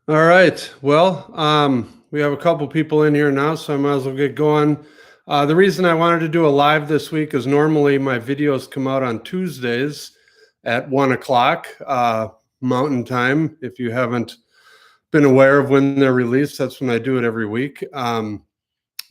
All right. Well, we have a couple people in here now, so I might as well get going. The reason I wanted to do a live this week is normally my videos come out on Tuesdays at 1 o'clock Mountain Time. If you haven't been aware of when they're released, that's when I do it every week.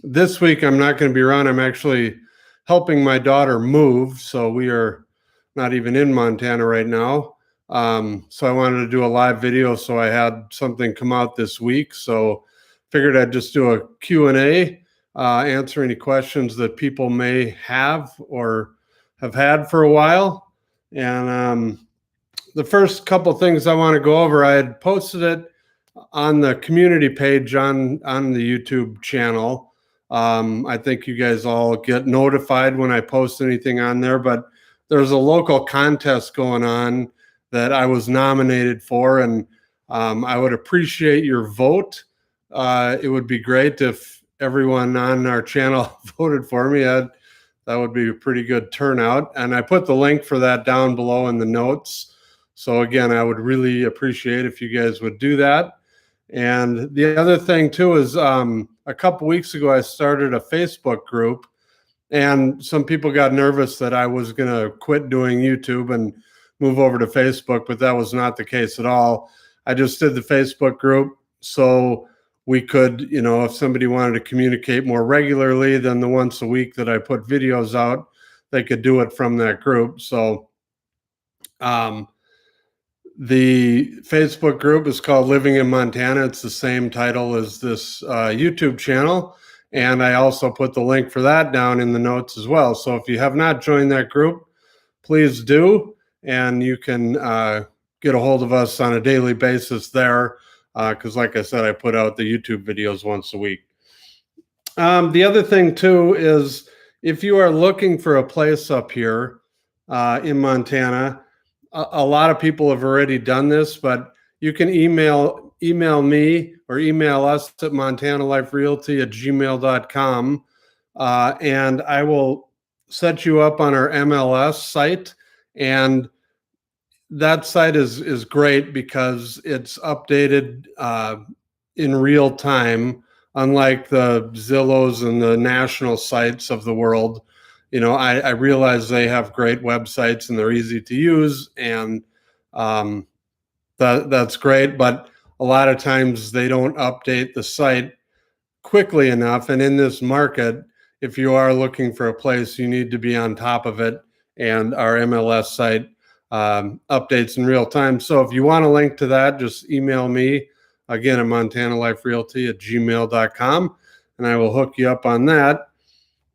This week, I'm not going to be around. I'm actually helping my daughter move, so we are not even in Montana right now. So I wanted to do a live video, so I had something come out this week. So figured I'd just do a Q&A, answer any questions that people may have or have had for a while. And the first couple things I want to go over, I had posted it on the community page on the YouTube channel. I think you guys all get notified when I post anything on there, but there's a local contest going on that I was nominated for, and I would appreciate your vote. It would be great if everyone on our channel voted for me. That would be a pretty good turnout. And I put the link for that down below in the notes. So again, I would really appreciate if you guys would do that. And the other thing too is a couple weeks ago, I started a Facebook group, and some people got nervous that I was going to quit doing YouTube and move over to Facebook, but that was not the case at all. I just did the Facebook group so we could, if somebody wanted to communicate more regularly than the once a week that I put videos out, they could do it from that group. So the Facebook group is called Living in Montana. It's the same title as this YouTube channel. And I also put the link for that down in the notes as well. So if you have not joined that group, please do. And you can get a hold of us on a daily basis there. Because like I said, I put out the YouTube videos once a week. The other thing too is if you are looking for a place up here in Montana, a lot of people have already done this, but you can email me or email us at montanaliferealty@gmail.com, and I will set you up on our MLS site. And that site is great because it's updated in real time, unlike the Zillows and the national sites of the world. I realize they have great websites and they're easy to use, and that's great, but a lot of times they don't update the site quickly enough. And in this market, if you are looking for a place, you need to be on top of it, and our MLS site updates in real time. So if you want a link to that, just email me again at montanaliferealty@gmail.com, and I will hook you up on that.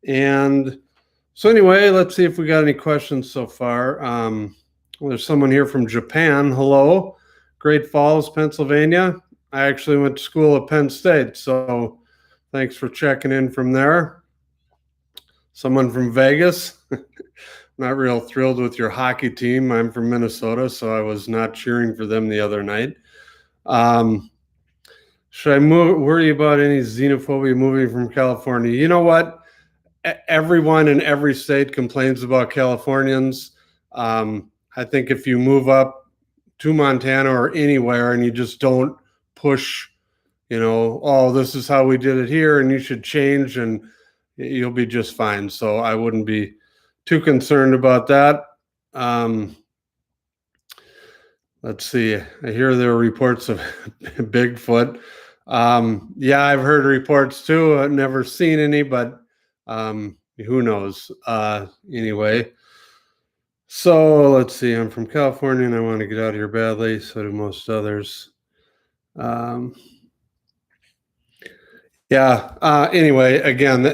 And so anyway, let's see if we got any questions so far. There's someone here from Japan. Hello, Great Falls, Pennsylvania. I actually went to school at Penn State, so thanks for checking in from there. Someone from Vegas. Not real thrilled with your hockey team. I'm from Minnesota, so I was not cheering for them the other night. Should I worry about any xenophobia moving from California? You know what? Everyone in every state complains about Californians. I think if you move up to Montana or anywhere and you just don't push, oh, this is how we did it here and you should change, and you'll be just fine. So I wouldn't be too concerned about that. Let's see. I hear there are reports of Bigfoot. Yeah, I've heard reports too. I've never seen any, but who knows? Anyway, so let's see. I'm from California and I want to get out of here badly. So do most others. Anyway, again,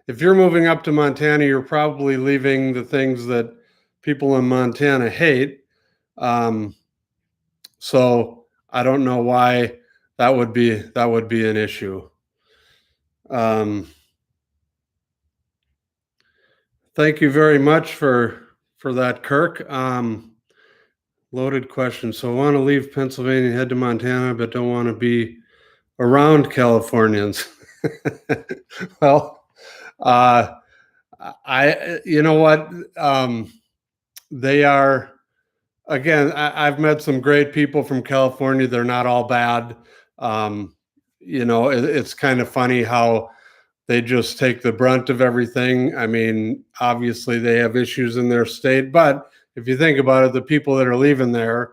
if you're moving up to Montana, you're probably leaving the things that people in Montana hate. So I don't know why that would be an issue. Thank you very much for that, Kirk. Loaded question. So I want to leave Pennsylvania and head to Montana, but don't want to be around Californians. Well, you know what? They are again, I've met some great people from California. They're not all bad. It's kind of funny how they just take the brunt of everything. I mean, obviously they have issues in their state, but if you think about it, the people that are leaving there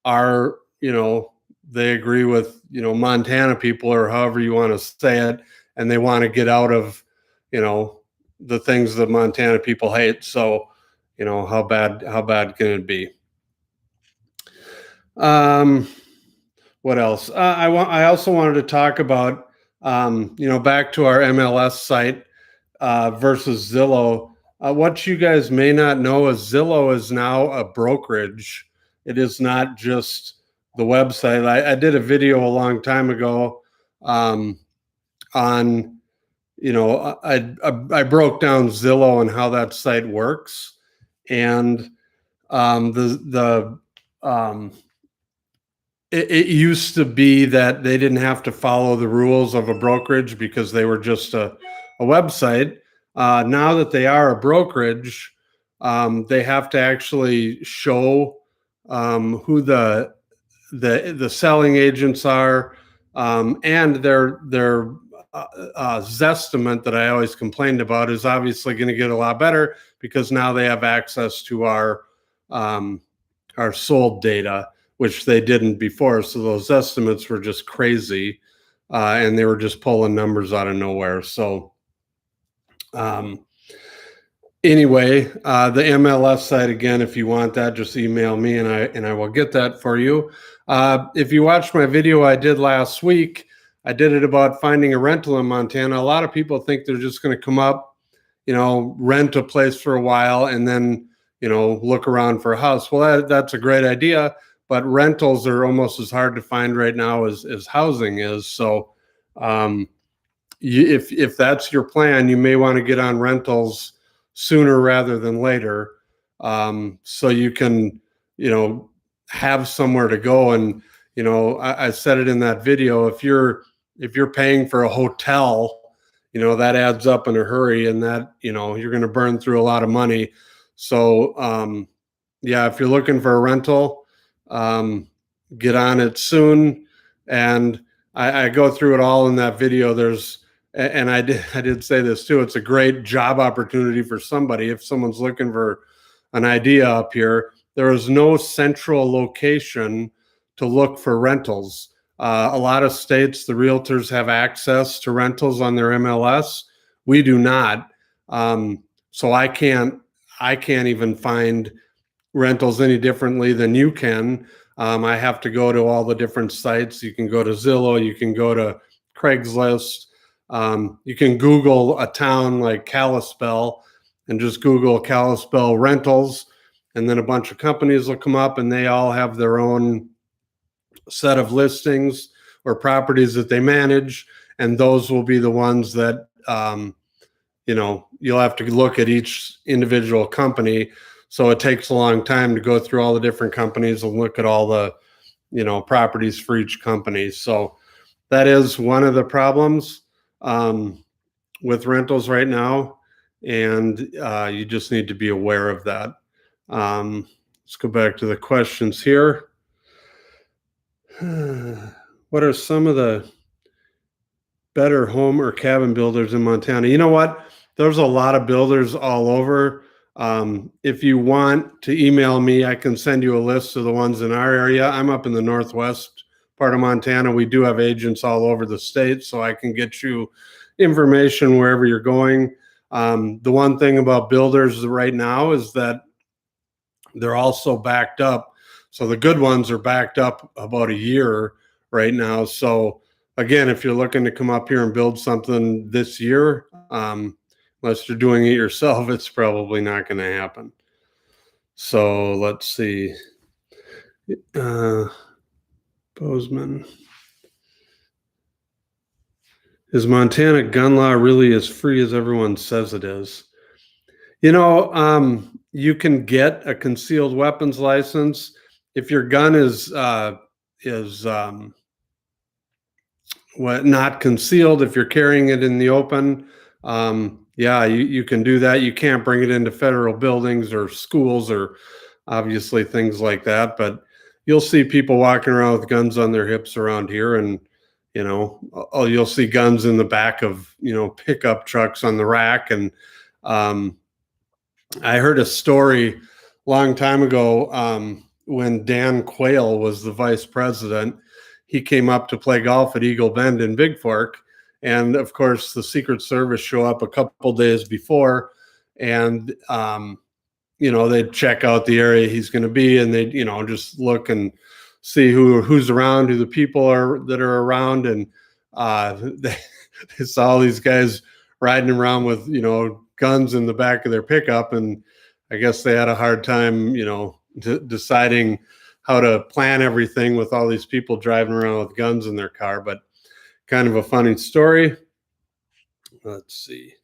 are, they agree with, Montana people, or however you want to say it, and they want to get out of, the things that Montana people hate. So, how bad can it be? What else? I also wanted to talk about, back to our MLS site versus Zillow. What you guys may not know is Zillow is now a brokerage. It is not just the website. I did a video a long time ago on, I broke down Zillow and how that site works, and it used to be that they didn't have to follow the rules of a brokerage because they were just a website. Now that they are a brokerage, they have to actually show who the selling agents are, and their Zestimate that I always complained about is obviously going to get a lot better because now they have access to our sold data, which they didn't before. So those estimates were just crazy, and they were just pulling numbers out of nowhere. So anyway, the MLS site, again, if you want that, just email me and I will get that for you. If you watched my video I did last week, I did it about finding a rental in Montana. A lot of people think they're just going to come up, rent a place for a while and then, look around for a house. Well, that's a great idea, but rentals are almost as hard to find right now as housing is. So if that's your plan, you may want to get on rentals sooner rather than later, so you can, have somewhere to go. And I said it in that video. If you're paying for a hotel, that adds up in a hurry, and that you're going to burn through a lot of money. So if you're looking for a rental, get on it soon. And I go through it all in that video. And I did say this too. It's a great job opportunity for somebody. If someone's looking for an idea up here, there is no central location to look for rentals. A lot of states, the realtors have access to rentals on their MLS. We do not. So I can't even find rentals any differently than you can. I have to go to all the different sites. You can go to Zillow. You can go to Craigslist. You can Google a town like Kalispell and just Google Kalispell rentals, and then a bunch of companies will come up and they all have their own set of listings or properties that they manage, and those will be the ones that you'll have to look at each individual company. So it takes a long time to go through all the different companies and look at all the properties for each company. So that is one of the problems with rentals right now, and you just need to be aware of that. Let's go back to the questions here. What are some of the better home or cabin builders in Montana? You know what? There's a lot of builders all over. If you want to email me, I can send you a list of the ones in our area. I'm up in the northwest part of Montana. We do have agents all over the state, so I can get you information wherever you're going. The one thing about builders right now is that they're also backed up. So the good ones are backed up about a year right now. So again, if you're looking to come up here and build something this year, unless you're doing it yourself, it's probably not going to happen. So let's see. Bozeman. Is Montana gun law really as free as everyone says it is? You can get a concealed weapons license if your gun is not concealed. If you're carrying it in the open, you can do that. You can't bring it into federal buildings or schools or obviously things like that. But you'll see people walking around with guns on their hips around here, and you'll see guns in the back of pickup trucks on the rack. And I heard a story a long time ago, when Dan Quayle was the vice president. He came up to play golf at Eagle Bend in Big Fork. And of course, the Secret Service show up a couple days before, and they'd check out the area he's going to be, and they'd just look and see who's around, who the people are that are around, and they saw all these guys riding around with guns in the back of their pickup, and I guess they had a hard time deciding how to plan everything with all these people driving around with guns in their car. But kind of a funny story. Let's see.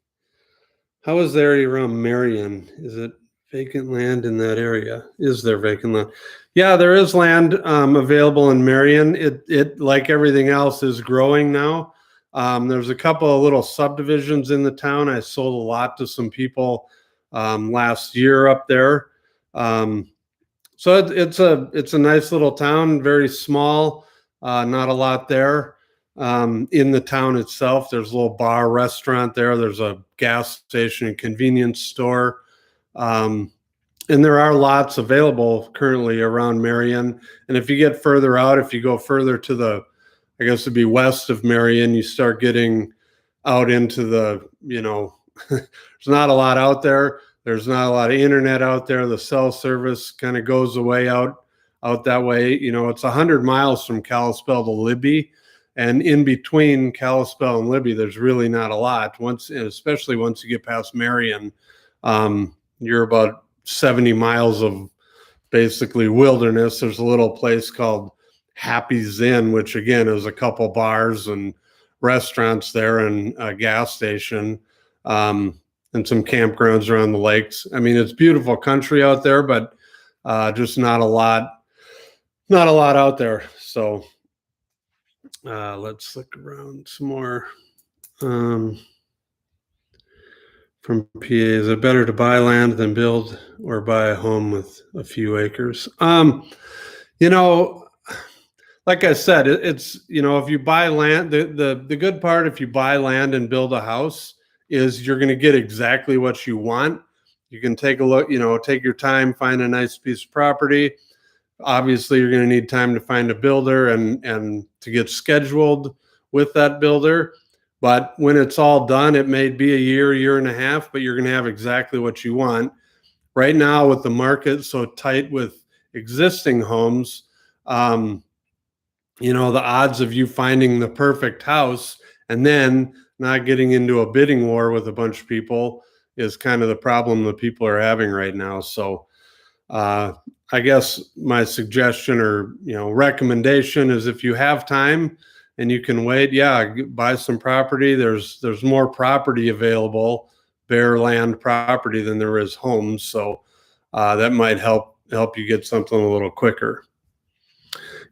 How is the area around Marion? Is it vacant land in that area? Is there vacant land? Yeah, there is land available in Marion. It like everything else is growing now. There's a couple of little subdivisions in the town. I sold a lot to some people last year up there. So it's a nice little town, very small, not a lot there. In the town itself, there's a little bar, restaurant there. There's a gas station and convenience store. And there are lots available currently around Marion. And if you get further out, if you go further to I guess it'd be west of Marion, you start getting out into there's not a lot out there. There's not a lot of internet out there. The cell service kind of goes away out that way. It's 100 miles from Kalispell to Libby. And in between Kalispell and Libby, there's really not a lot. Especially once you get past Marion, you're about 70 miles of basically wilderness. There's a little place called Happy's Inn, which again is a couple bars and restaurants there, and a gas station, and some campgrounds around the lakes. I mean, it's beautiful country out there, but just not a lot out there. So let's look around some more. From PA, is it better to buy land than build, or buy a home with a few acres? Like I said, it's if you buy land, the good part, if you buy land and build a house, is you're going to get exactly what you want. You can take a look, take your time, find a nice piece of property. Obviously, you're going to need time to find a builder and to get scheduled with that builder. But when it's all done, it may be a year and a half, but you're going to have exactly what you want. Right now, with the market so tight with existing homes, the odds of you finding the perfect house and then not getting into a bidding war with a bunch of people is kind of the problem that people are having right now. So I guess my suggestion or recommendation is, if you have time and you can wait, buy some property. There's more property available, bare land property, than there is homes. So that might help you get something a little quicker.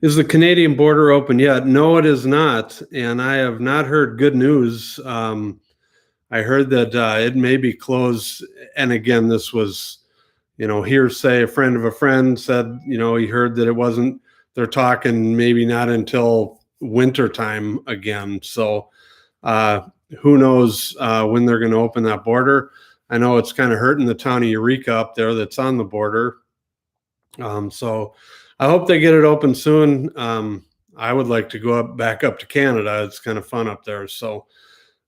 Is the Canadian border open yet? No, it is not. And I have not heard good news. I heard that it may be closed. And again, this was, hearsay. A friend of a friend said, he heard that it wasn't, they're talking maybe not until winter time again. So who knows when they're going to open that border. I know it's kind of hurting the town of Eureka up there that's on the border. So I hope they get it open soon. I would like to go back up to Canada. It's kind of fun up there. So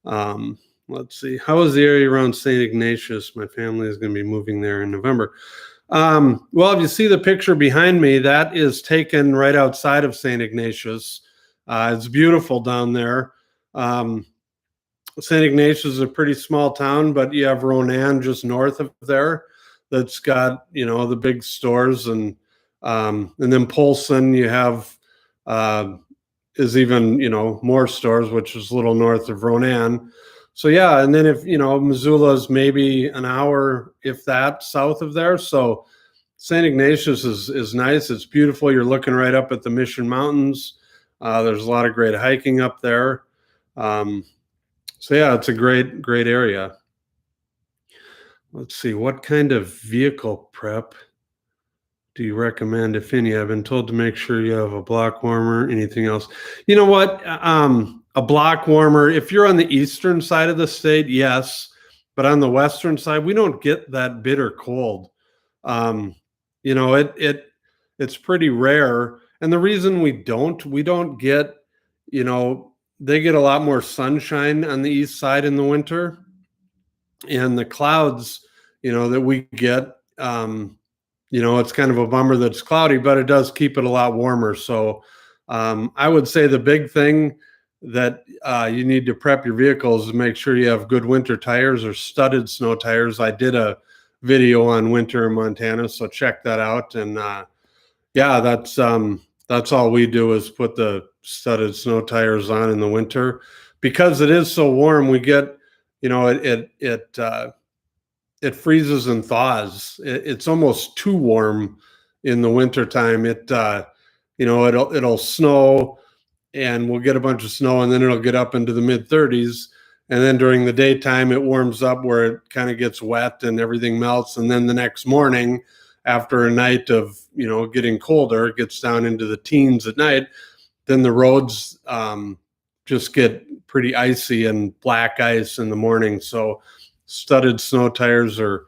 let's see. How is the area around St. Ignatius? My family is going to be moving there in November. Well, if you see the picture behind me, that is taken right outside of St. Ignatius. It's beautiful down there. St. Ignatius is a pretty small town, but you have Ronan just north of there that's got, the big stores, and then Polson you have is even, more stores, which is a little north of Ronan. So yeah, and then if Missoula is maybe an hour, if that, south of there. So St. Ignatius is nice. It's beautiful. You're looking right up at the Mission Mountains. There's a lot of great hiking up there. So yeah, it's a great area. Let's see, what kind of vehicle prep do you recommend, if any? I've been told to make sure you have a block warmer. Anything else? You know what? A block warmer, if you're on the eastern side of the state, yes. But on the western side, we don't get that bitter cold. You know, it's pretty rare. And the reason we don't get, you know, they get a lot more sunshine on the east side in the winter. And the clouds, you know, that we get, you know, it's kind of a bummer that it's cloudy, but it does keep it a lot warmer. So I would say the big thing that you need to prep your vehicles is make sure you have good winter tires or studded snow tires. I did a video on winter in Montana, so check that out. And yeah, that's all we do is put the studded snow tires on in the winter. Because it is so warm, we get, you know, it freezes and thaws. It's almost too warm in the wintertime. You know, it'll snow, and we'll get a bunch of snow, and then it'll get up into the mid 30s. And then during the daytime, it warms up where it kind of gets wet and everything melts. And then the next morning, after a night of, you know, getting colder, it gets down into the teens at night. Then the roads just get pretty icy and black ice in the morning. So studded snow tires are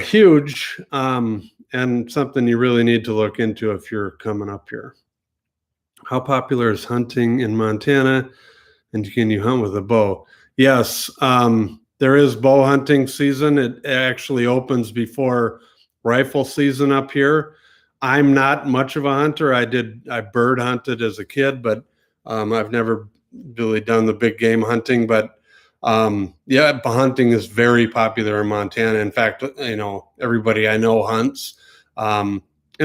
huge, and something you really need to look into if you're coming up here. How popular is hunting in Montana, and can you hunt with a bow? Yes, there is bow hunting season. It actually opens before rifle season up here. I'm not much of a hunter. I bird hunted as a kid, but I've never really done the big game hunting. But yeah, hunting is very popular in Montana. In fact, you know, everybody I know hunts, and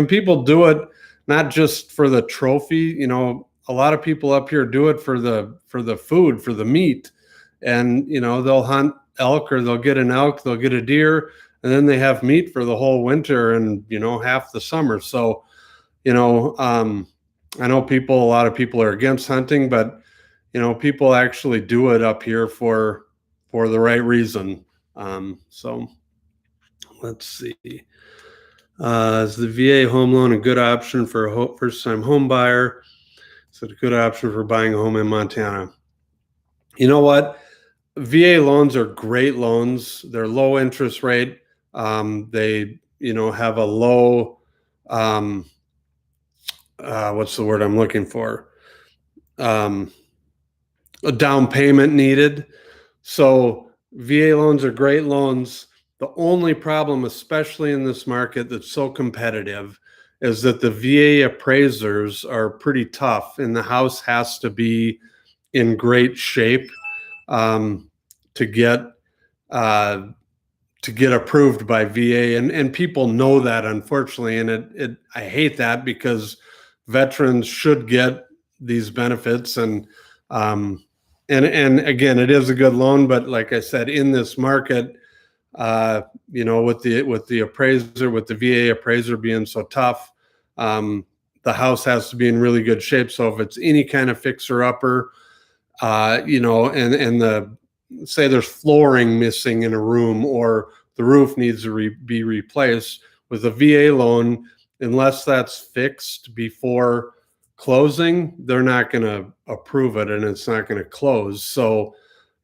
people do it not just for the trophy. You know, a lot of people up here do it for the food, for the meat. And, you know, they'll hunt elk, or they'll get an elk, they'll get a deer, and then they have meat for the whole winter and, you know, half the summer. So, you know, I know a lot of people are against hunting, but, you know, people actually do it up here for the right reason. So let's see. Is the VA home loan a good option for a first-time home buyer? Is it a good option for buying a home in Montana? You know what? VA loans are great loans. They're low interest rate. They, you know, have a low, what's the word I'm looking for? A down payment needed. So VA loans are great loans. The only problem, especially in this market that's so competitive, is that the VA appraisers are pretty tough, and the house has to be in great shape to get approved by VA, and people know that, unfortunately, and I hate that, because veterans should get these benefits, and again, it is a good loan, but like I said, in this market, you know, with the appraiser, with the VA appraiser being so tough, the house has to be in really good shape. So if it's any kind of fixer upper, you know, and say there's flooring missing in a room, or the roof needs to be replaced, with a VA loan, unless that's fixed before closing, they're not going to approve it, and it's not going to close. So,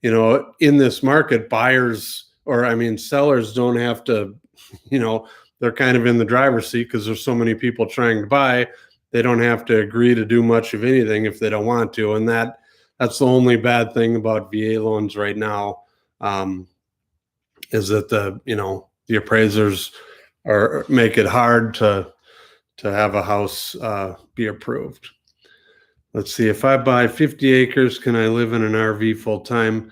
you know, in this market, sellers don't have to, you know, they're kind of in the driver's seat because there's so many people trying to buy. They don't have to agree to do much of anything if they don't want to. And that's the only bad thing about VA loans right now, is that the appraisers make it hard to have a house be approved. Let's see. If I buy 50 acres, can I live in an RV full time?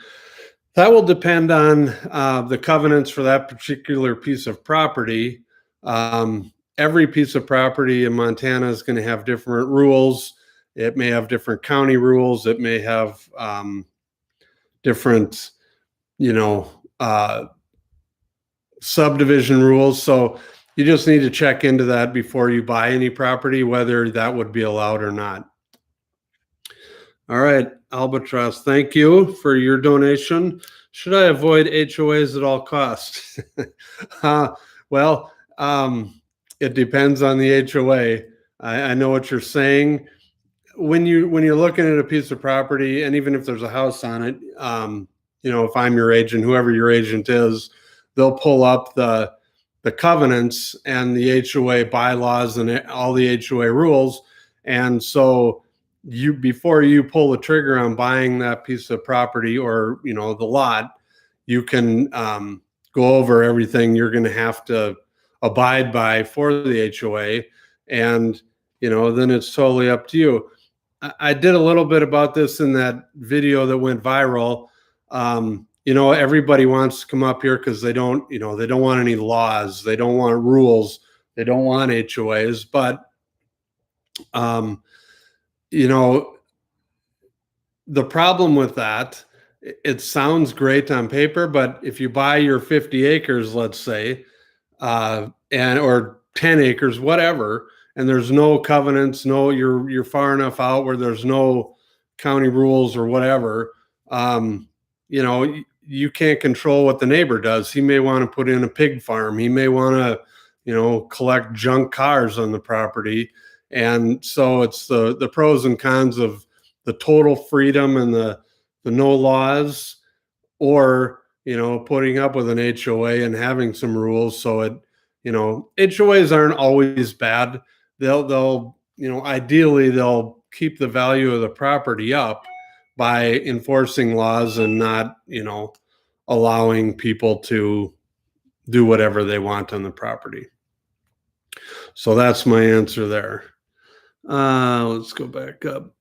That will depend on the covenants for that particular piece of property. Every piece of property in Montana is going to have different rules. It may have different county rules. It may have different, subdivision rules. So you just need to check into that before you buy any property, whether that would be allowed or not. All right, Albatross, thank you for your donation. Should I avoid HOAs at all costs? it depends on the HOA. I know what you're saying. When you're looking at a piece of property, and even if there's a house on it, if I'm your agent, whoever your agent is, they'll pull up the covenants and the HOA bylaws and all the HOA rules. And so before you pull the trigger on buying that piece of property or, the lot, you can go over everything you're going to have to abide by for the HOA. And, then it's totally up to you. I did a little bit about this in that video that went viral. Everybody wants to come up here because they don't want any laws. They don't want rules. They don't want HOAs. But, the problem with that, it sounds great on paper, but if you buy your 50 acres, let's say, or 10 acres, whatever, and there's no covenants, you're far enough out where there's no county rules or whatever, you can't control what the neighbor does. He may want to put in a pig farm. He may want to, collect junk cars on the property. And so it's the pros and cons of the total freedom and the no laws, or, putting up with an HOA and having some rules. So HOAs aren't always bad. They'll ideally they'll keep the value of the property up by enforcing laws and not, allowing people to do whatever they want on the property. So that's my answer there. Let's go back up.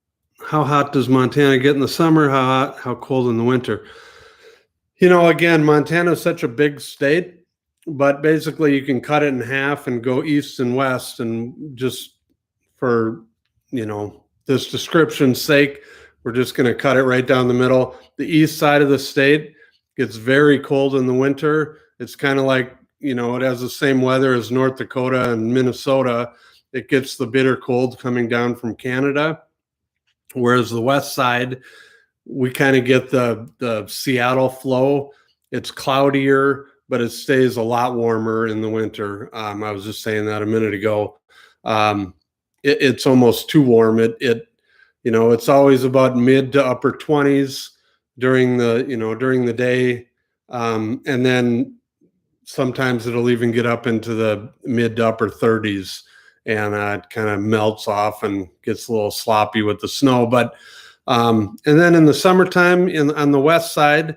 How hot does Montana get in the summer? How cold in the winter? Again, Montana is such a big state, but basically you can cut it in half and go east and west. And just for, this description's sake, we're just going to cut it right down the middle. The east side of the state gets very cold in the winter. It's kind of like, it has the same weather as North Dakota and Minnesota. It gets the bitter cold coming down from Canada. Whereas the west side, we kind of get the Seattle flow. It's cloudier, but it stays a lot warmer in the winter. I was just saying that a minute ago. It's almost too warm. It's always about mid to upper 20s during the day. And then sometimes it'll even get up into the mid to upper 30s. And it kind of melts off and gets a little sloppy with the snow. But and then in the summertime on the west side,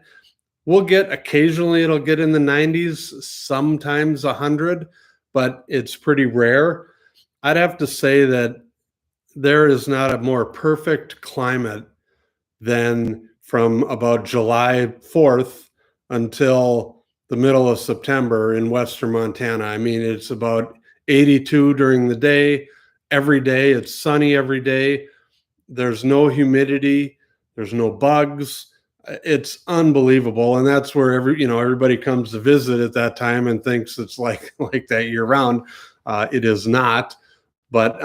occasionally it'll get in the 90s, sometimes 100, but it's pretty rare. I'd have to say that there is not a more perfect climate than from about July 4th until the middle of September in western Montana. I mean, it's about 82 during the day. Every day it's sunny every day. There's no humidity. There's no bugs. It's unbelievable. And that's where everybody comes to visit at that time and thinks it's like that year round. It is not. But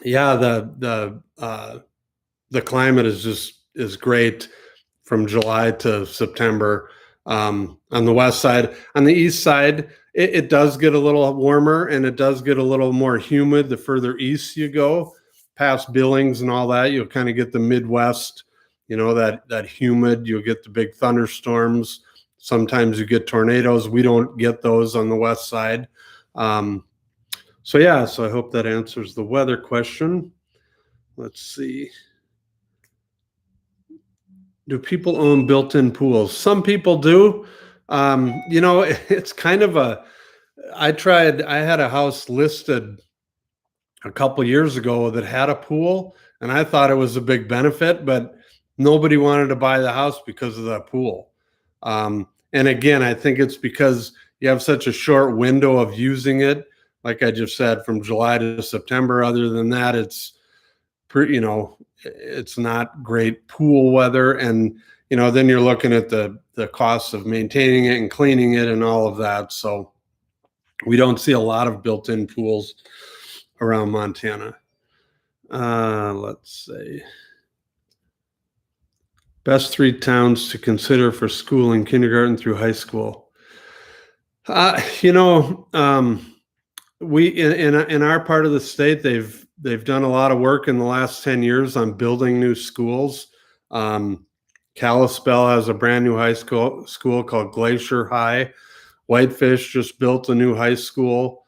the climate is great from July to September on the west side. On the east side, it does get a little warmer and it does get a little more humid the further east you go, past Billings and all that. You'll kind of get the Midwest, that humid. You'll get the big thunderstorms. Sometimes you get tornadoes. We don't get those on the west side. So I hope that answers the weather question. Let's see. Do people own built-in pools? Some people do. It's kind of I had a house listed a couple years ago that had a pool, and I thought it was a big benefit, but nobody wanted to buy the house because of that pool. And again, I think it's because you have such a short window of using it. Like I just said, from July to September. Other than that, it's it's not great pool weather. And, then you're looking at the costs of maintaining it and cleaning it and all of that. So we don't see a lot of built-in pools around Montana. Let's see. Best 3 towns to consider for schooling, kindergarten through high school. we in our part of the state, they've done a lot of work in the last 10 years on building new schools. Kalispell has a brand new high school called Glacier High. Whitefish just built a new high school.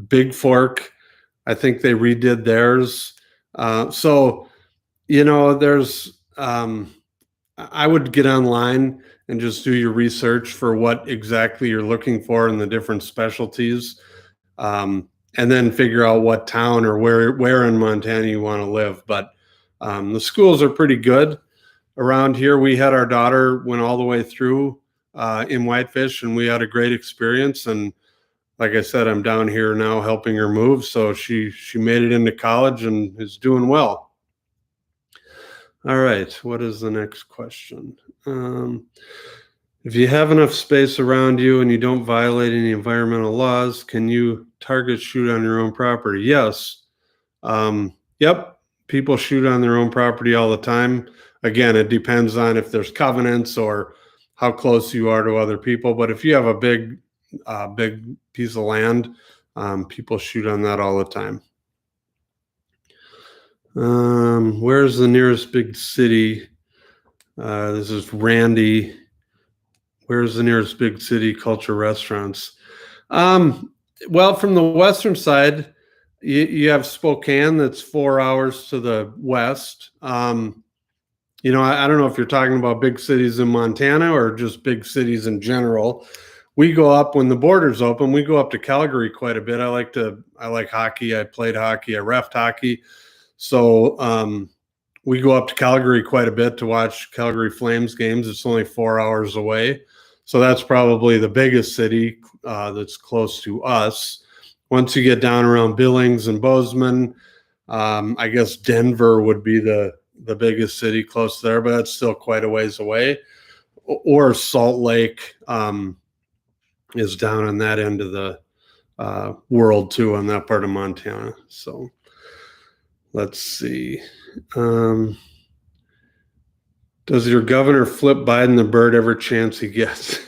Big Fork, I think they redid theirs. So, there's, I would get online and just do your research for what exactly you're looking for in the different specialties. And then figure out what town or where in Montana you want to live. But the schools are pretty good around here. We had our daughter went all the way through in Whitefish, and we had a great experience. And like I said, I'm down here now helping her move. So she made it into college and is doing well. All right, what is the next question? If you have enough space around you and you don't violate any environmental laws, can you target shoot on your own property? Yes. Yep. People shoot on their own property all the time. Again, it depends on if there's covenants or how close you are to other people. But if you have a big piece of land, people shoot on that all the time. Where's the nearest big city? This is Randy. Where's the nearest big city culture restaurants? Well, from the western side, you have Spokane, that's 4 hours to the west. I don't know if you're talking about big cities in Montana or just big cities in general. We go up when the border's open. We go up to Calgary quite a bit. I like hockey. I played hockey. I reffed hockey. So we go up to Calgary quite a bit to watch Calgary Flames games. It's only 4 hours away. So that's probably the biggest city that's close to us. Once you get down around Billings and Bozeman, I guess Denver would be the biggest city close there, but that's still quite a ways away. Or Salt Lake is down on that end of the world too, on that part of Montana. So let's see. Does your governor flip Biden the bird every chance he gets?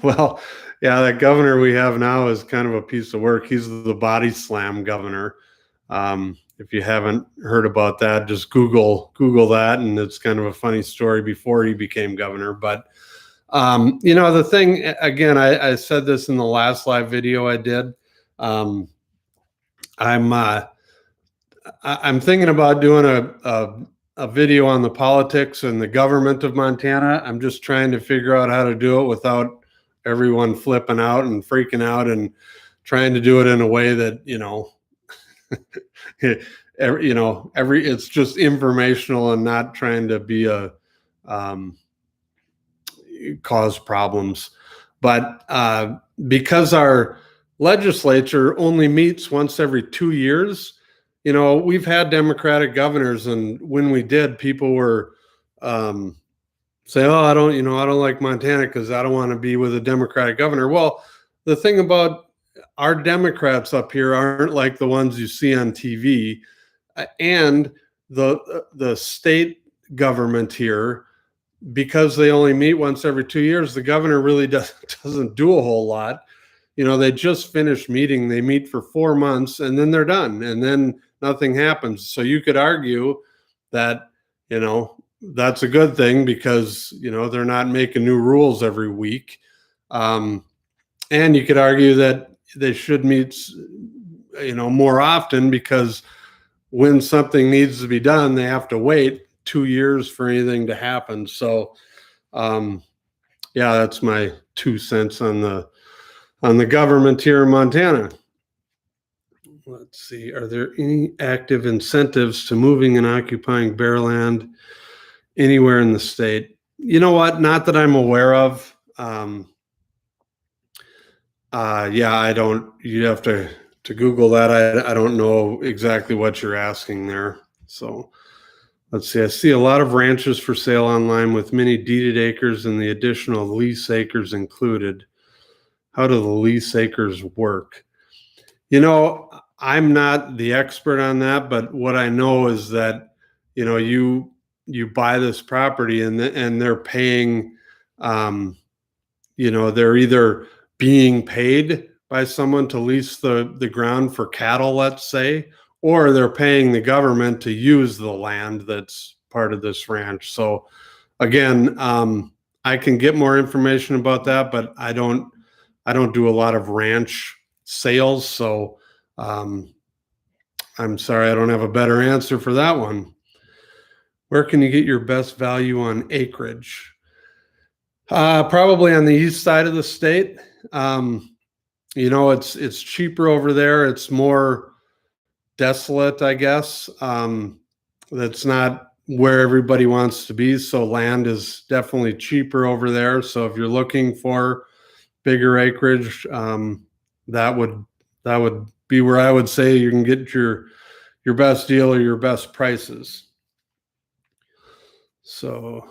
Well, yeah, that governor we have now is kind of a piece of work. He's the body slam governor. If you haven't heard about that, just Google that, and it's kind of a funny story before he became governor. But the thing, again, I said this in the last live video I did. I'm thinking about doing a video on the politics and the government of Montana. I'm just trying to figure out how to do it without everyone flipping out and freaking out, and trying to do it in a way that, it's just informational and not trying to be cause problems. But because our legislature only meets once every 2 years, we've had Democratic governors, and when we did, people were say, "Oh, I don't like Montana because I don't want to be with a Democratic governor." Well, the thing about our Democrats up here aren't like the ones you see on TV, and the state government here, because they only meet once every 2 years, the governor really doesn't do a whole lot. They just finished meeting. They meet for 4 months and then they're done, and then nothing happens. So you could argue that, that's a good thing, because, they're not making new rules every week. And you could argue that they should meet, more often, because when something needs to be done, they have to wait 2 years for anything to happen. So, that's my 2 cents on the government here in Montana. Let's see. Are there any active incentives to moving and occupying bare land anywhere in the state? You know what? Not that I'm aware of. I don't. You'd have to Google that. I don't know exactly what you're asking there. So let's see. I see a lot of ranches for sale online with many deeded acres and the additional lease acres included. How do the lease acres work? I'm not the expert on that, but what I know is that, you buy this property and they're paying, they're either being paid by someone to lease the ground for cattle, let's say, or they're paying the government to use the land that's part of this ranch. So again, I can get more information about that, but I don't do a lot of ranch sales. So I'm sorry, I don't have a better answer for that one. Where can you get your best value on acreage? Probably on the east side of the state. You know, it's cheaper over there. It's more desolate, I guess. That's not where everybody wants to be. So land is definitely cheaper over there. So if you're looking for bigger acreage, that would be where I would say you can get your best deal or your best prices. So,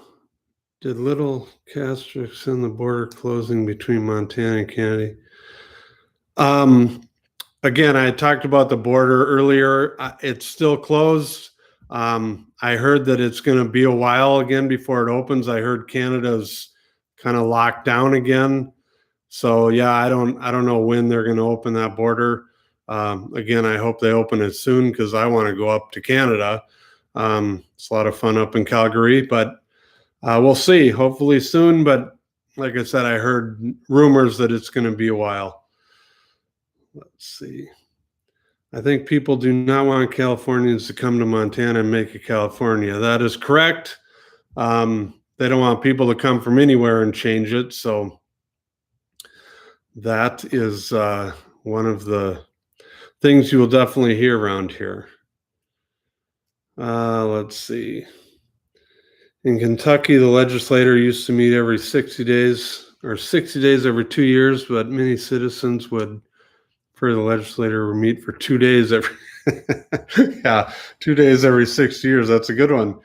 did little castex in the border closing between Montana and Canada? Again, I talked about the border earlier. It's still closed. I heard that it's going to be a while again before it opens. I heard Canada's kind of locked down again. So yeah, I don't know when they're going to open that border. Again, I hope they open it soon because I want to go up to Canada. It's a lot of fun up in Calgary, but we'll see. Hopefully soon. But like I said, I heard rumors that it's going to be a while. Let's see. I think people do not want Californians to come to Montana and make it California. That is correct. They don't want people to come from anywhere and change it. So that is one of the things you will definitely hear around here. Let's see. In Kentucky, the legislature used to meet every 60 days or 60 days every 2 years, but many citizens would prefer the legislature would meet for 2 days every, yeah, 2 days every 6 years. That's a good one.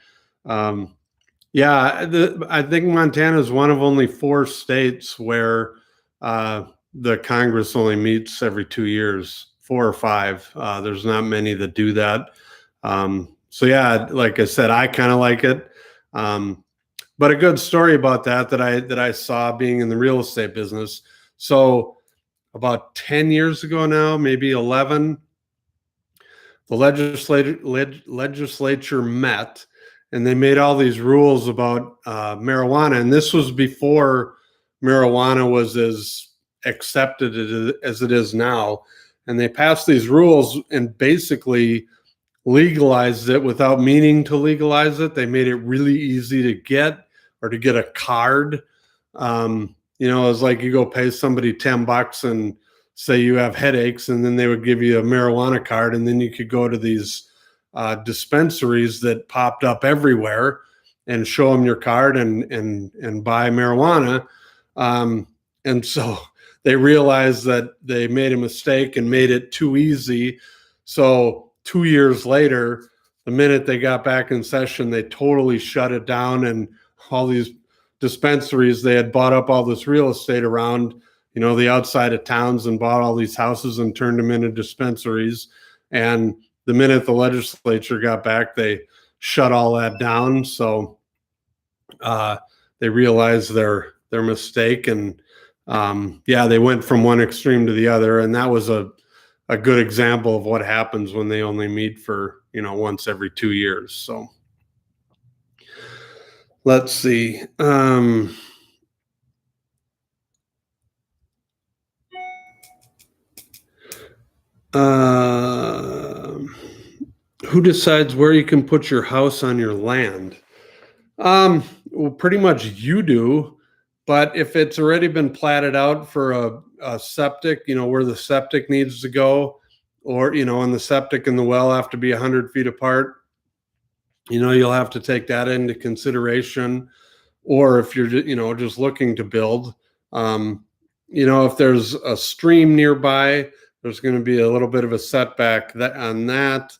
Yeah, I think Montana is one of only 4 states where the Congress only meets every 2 years, 4 or 5. There's not many that do that. So yeah, like I said, I kind of like it. But a good story about that I saw being in the real estate business. So about 10 years ago now, maybe 11, the legislature met and they made all these rules about marijuana. And this was before marijuana was as accepted as it is now. And they passed these rules and basically legalized it without meaning to legalize it. They made it really easy to get or to get a card. You know, it's like you go pay somebody $10 and say you have headaches, and then they would give you a marijuana card, and then you could go to these dispensaries that popped up everywhere and show them your card and buy marijuana. And so they realized that they made a mistake and made it too easy. So 2 years later, the minute they got back in session, they totally shut it down, and all these dispensaries, they had bought up all this real estate around, you know, the outside of towns and bought all these houses and turned them into dispensaries. And the minute the legislature got back, they shut all that down. So they realized their mistake, and yeah, they went from one extreme to the other. And that was a good example of what happens when they only meet for, you know, once every 2 years. So let's see. Who decides where you can put your house on your land? Well, pretty much you do. But if it's already been platted out for a septic, you know, where the septic needs to go, or, you know, and the septic and the well have to be 100 feet apart, you know, you'll have to take that into consideration. Or if you're, you know, just looking to build, you know, if there's a stream nearby, there's going to be a little bit of a setback on that.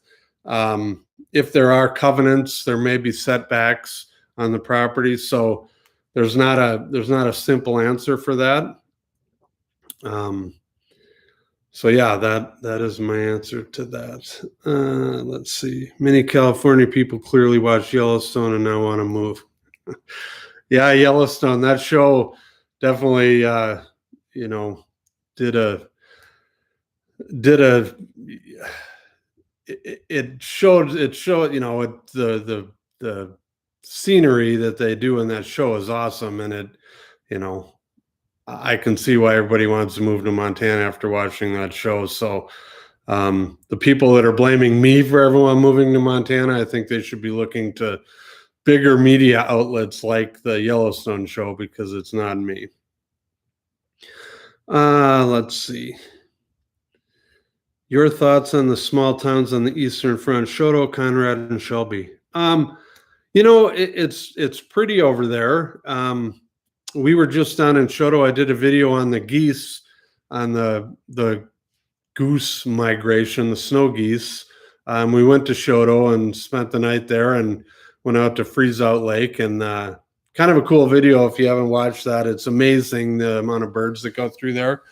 If there are covenants, there may be setbacks on the property. So there's not a simple answer for that. So yeah, that is my answer to that. Let's see. Many California people clearly watch Yellowstone and now want to move. Yeah, Yellowstone, that show definitely, you know, did a did a it showed the scenery that they do in that show is awesome, and you know I can see why everybody wants to move to Montana after watching that show. So the people that are blaming me for everyone moving to Montana, I think they should be looking to bigger media outlets like the Yellowstone show, because it's not me. Let's see. Your thoughts on the small towns on the Eastern Front, Choteau, Conrad, and Shelby. It's pretty over there. We were just down in Choteau. I did a video on the geese, on the goose migration, the snow geese. We went to Choteau and spent the night there and went out to Freeze Out Lake, and kind of a cool video if you haven't watched that. It's amazing the amount of birds that go through there.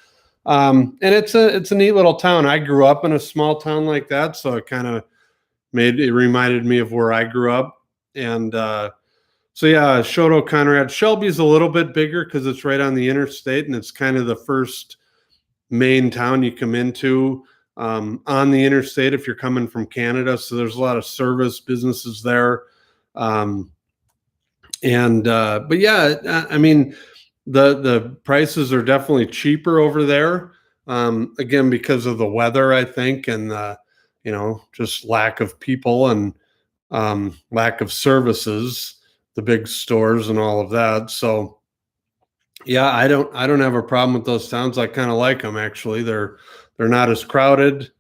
And it's a neat little town. I grew up in a small town like that, so it kind of reminded me of where I grew up. And so yeah, Choteau, Conrad. Shelby's a little bit bigger because it's right on the interstate, and it's kind of the first main town you come into on the interstate if you're coming from Canada. So there's a lot of service businesses there. But yeah, I mean, the prices are definitely cheaper over there. Again, because of the weather, I think, and just lack of people and lack of services, the big stores and all of that. So yeah, I don't have a problem with those towns. I kind of like them, actually. They're not as crowded.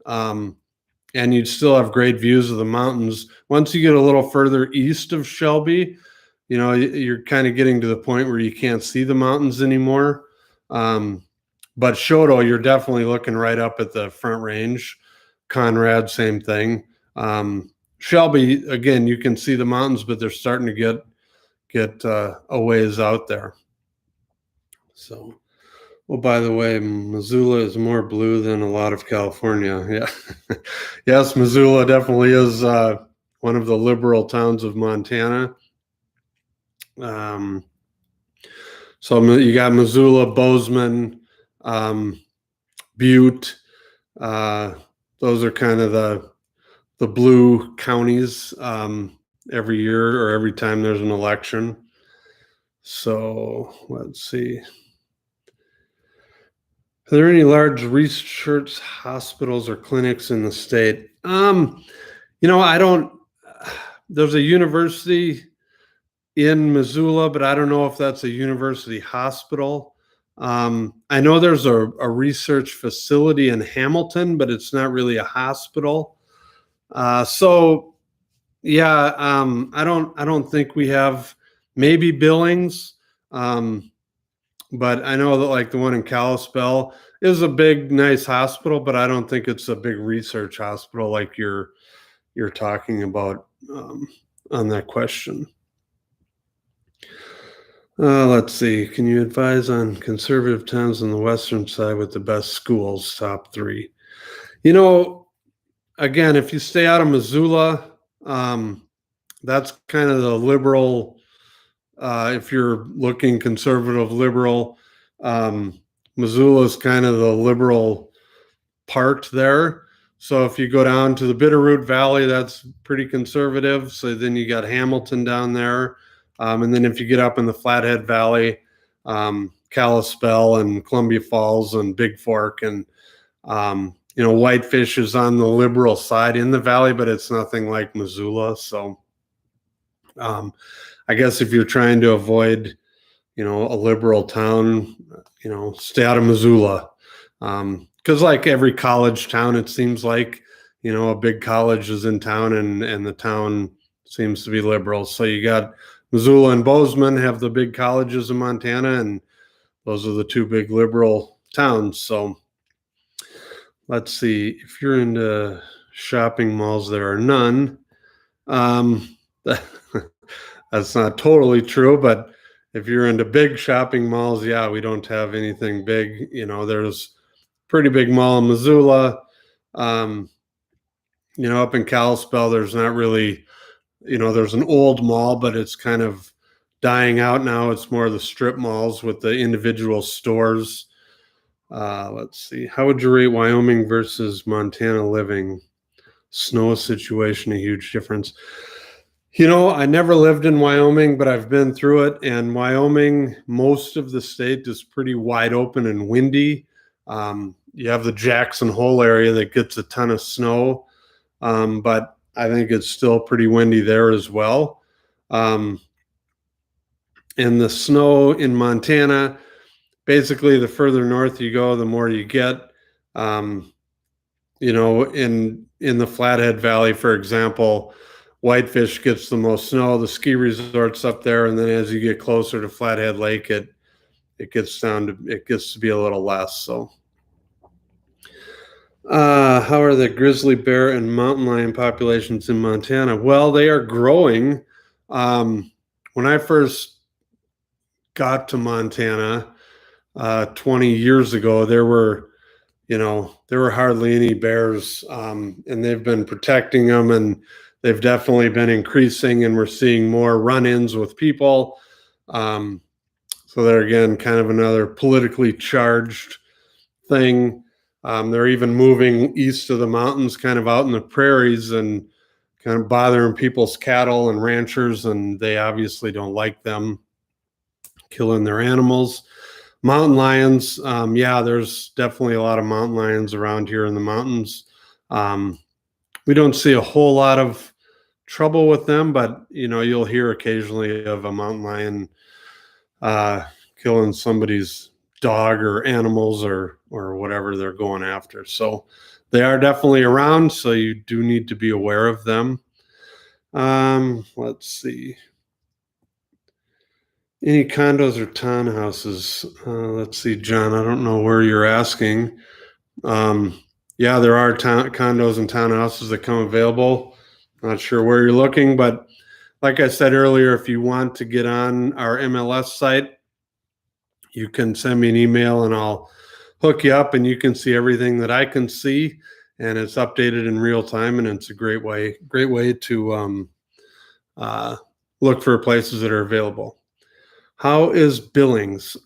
And you'd still have great views of the mountains. Once you get a little further east of Shelby, you're kind of getting to the point where you can't see the mountains anymore. But Choteau, you're definitely looking right up at the Front Range. Conrad, same thing. Shelby, again, you can see the mountains, but they're starting to get a ways out there. So, well, by the way, Missoula is more blue than a lot of California. Yeah. Yes, Missoula definitely is one of the liberal towns of Montana. So you got Missoula, Bozeman, Butte. Those are kind of the blue counties every year or every time there's an election. So let's see. Are there any large research hospitals or clinics in the state? I don't. There's a university in Missoula, but I don't know if that's a university hospital. I know there's a research facility in Hamilton, but it's not really a hospital. So yeah, I don't think we have. Maybe Billings, but I know that like the one in Kalispell is a big, nice hospital, but I don't think it's a big research hospital like you're talking about on that question. Let's see. Can you advise on conservative towns on the western side with the best schools? Top 3. Again, if you stay out of Missoula, that's kind of the liberal. If you're looking conservative, liberal, Missoula is kind of the liberal part there. So if you go down to the Bitterroot Valley, that's pretty conservative. So then you got Hamilton down there. And then if you get up in the Flathead Valley, Kalispell and Columbia Falls and Big Fork and, Whitefish is on the liberal side in the valley, but it's nothing like Missoula. So I guess if you're trying to avoid, a liberal town, stay out of Missoula. Because like every college town, it seems like, a big college is in town and the town seems to be liberal. So you got Missoula and Bozeman have the big colleges in Montana, and those are the 2 big liberal towns. So let's see. If you're into shopping malls, there are none. That's not totally true, but if you're into big shopping malls, yeah, we don't have anything big. There's pretty big mall in Missoula. Up in Kalispell, there's not really, there's an old mall, but it's kind of dying out now. It's more of the strip malls with the individual stores. Let's see. How would you rate Wyoming versus Montana living? Snow situation, a huge difference. I never lived in Wyoming, but I've been through it. And Wyoming, most of the state is pretty wide open and windy. You have the Jackson Hole area that gets a ton of snow, but I think it's still pretty windy there as well. And the snow in Montana, basically, the further north you go, the more you get. In the Flathead Valley, for example, Whitefish gets the most snow. The ski resorts up there, and then as you get closer to Flathead Lake, it gets to be a little less. So, how are the grizzly bear and mountain lion populations in Montana? Well, they are growing. When I first got to Montana 20 years ago, there were hardly any bears, and they've been protecting them, and they've definitely been increasing, and we're seeing more run-ins with people. So they're, again, kind of another politically charged thing. They're even moving east of the mountains, kind of out in the prairies, and kind of bothering people's cattle and ranchers, and they obviously don't like them killing their animals. Mountain lions, there's definitely a lot of mountain lions around here in the mountains. We don't see a whole lot of trouble with them, but you'll hear occasionally of a mountain lion killing somebody's dog or animals or whatever they're going after. So they are definitely around, so you do need to be aware of them. Let's see. Any condos or townhouses? Let's see, John, I don't know where you're asking. There are condos and townhouses that come available. Not sure where you're looking, but like I said earlier, if you want to get on our MLS site, you can send me an email and I'll hook you up, and you can see everything that I can see, and it's updated in real time, and it's a great way to look for places that are available. How is Billings?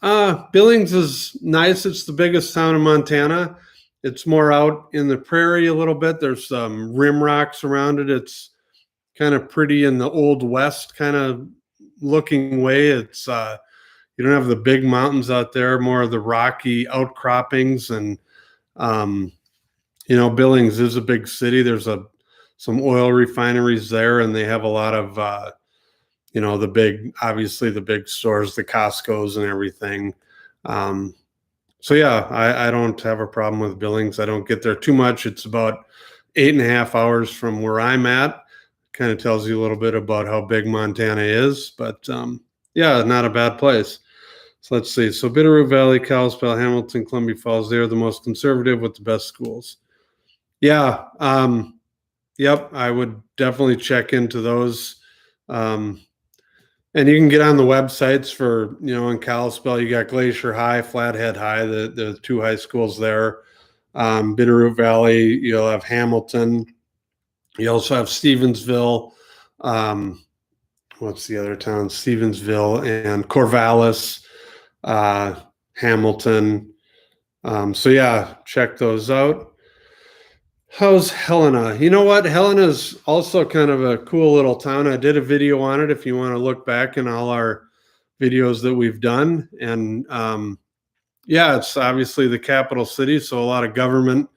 Billings is nice. It's the biggest town in Montana. It's more out in the prairie a little bit. There's some rim rocks around it. It's kind of pretty in the Old West kind of looking way. It's you don't have the big mountains out there, more of the rocky outcroppings. And, Billings is a big city. There's some oil refineries there, and they have a lot of the big stores, the Costco's and everything. I don't have a problem with Billings. I don't get there too much. It's about 8.5 hours from where I'm at. Kind of tells you a little bit about how big Montana is, but not a bad place. So let's see. So Bitterroot Valley, Kalispell, Hamilton, Columbia Falls, they're the most conservative with the best schools. Yeah. Yep. I would definitely check into those. And you can get on the websites for, in Kalispell, you got Glacier High, Flathead High, the two high schools there. Bitterroot Valley, you'll have Hamilton. You also have Stevensville. What's the other town? Stevensville and Corvallis, Hamilton. Check those out. How's Helena? You know what? Helena's also kind of a cool little town. I did a video on it if you want to look back in all our videos that we've done. And it's obviously the capital city, so a lot of government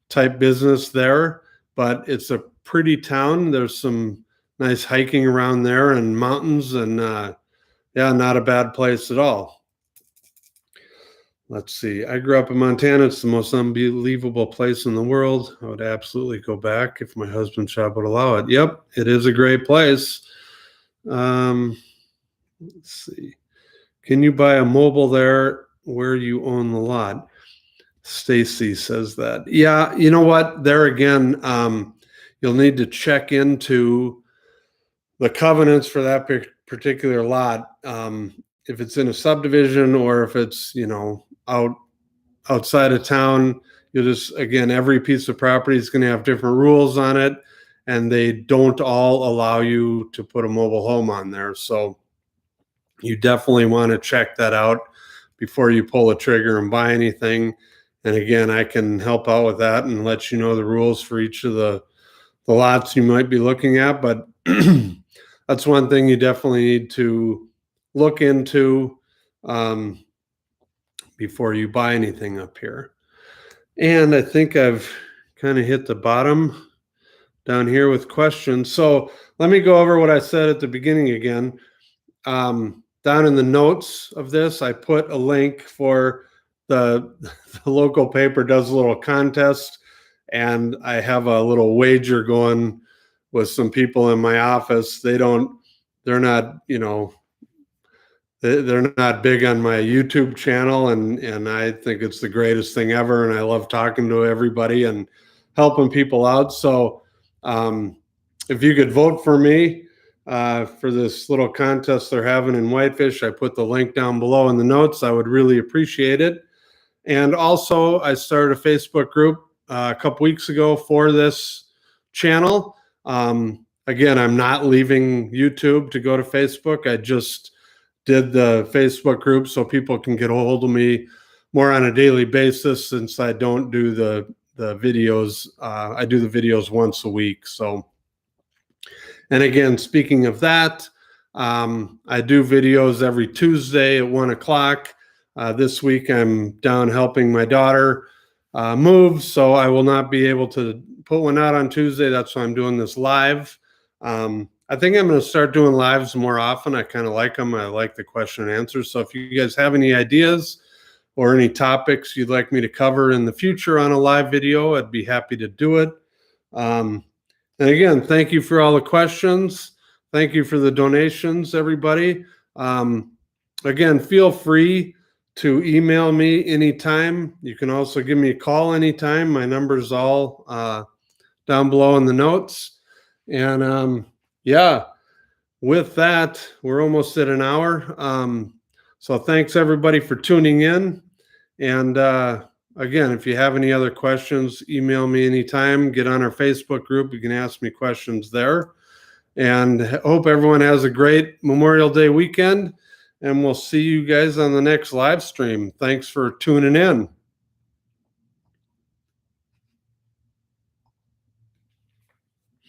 type business there, but it's a pretty town. There's some nice hiking around there and mountains, and not a bad place at all. Let's see. I grew up in Montana. It's the most unbelievable place in the world. I would absolutely go back if my husband's shop would allow it. Yep, it is a great place. Let's see. Can you buy a mobile there where you own the lot? Stacy says that. Yeah, you know what? There again, you'll need to check into the covenants for that particular lot. If it's in a subdivision or if it's, outside of town, you'll just, again, every piece of property is going to have different rules on it, and they don't all allow you to put a mobile home on there. So you definitely want to check that out before you pull the trigger and buy anything. And again, I can help out with that and let you know the rules for each of the lots you might be looking at. But that's one thing you definitely need to look into before you buy anything up here. And I think I've kind of hit the bottom down here with questions. So let me go over what I said at the beginning again. Down in the notes of this, I put a link for the local paper does a little contest, and I have a little wager going with some people in my office. They're not, they're not big on my YouTube channel, and I think it's the greatest thing ever, and I love talking to everybody and helping people out. So if you could vote for me for this little contest they're having in Whitefish, I put the link down below in the notes. I would really appreciate it. And also, I started a Facebook group a couple weeks ago for this channel. Again, I'm not leaving YouTube to go to Facebook. I just did the Facebook group so people can get a hold of me more on a daily basis, since I don't do the videos. I do the videos once a week. So, and again, speaking of that, I do videos every Tuesday at 1 o'clock. This week I'm down helping my daughter move, so I will not be able to put one out on Tuesday. That's why I'm doing this live. I think I'm going to start doing lives more often. I kind of like them. I like the question and answers. So if you guys have any ideas or any topics you'd like me to cover in the future on a live video, I'd be happy to do it. And again, thank you for all the questions. Thank you for the donations, everybody. Again, feel free to email me anytime. You can also give me a call anytime. My number's all down below in the notes. And yeah, with that, we're almost at an hour. So thanks everybody for tuning in. And again, if you have any other questions, email me anytime. Get on our Facebook group. You can ask me questions there. And hope everyone has a great Memorial Day weekend. And we'll see you guys on the next live stream. Thanks for tuning in.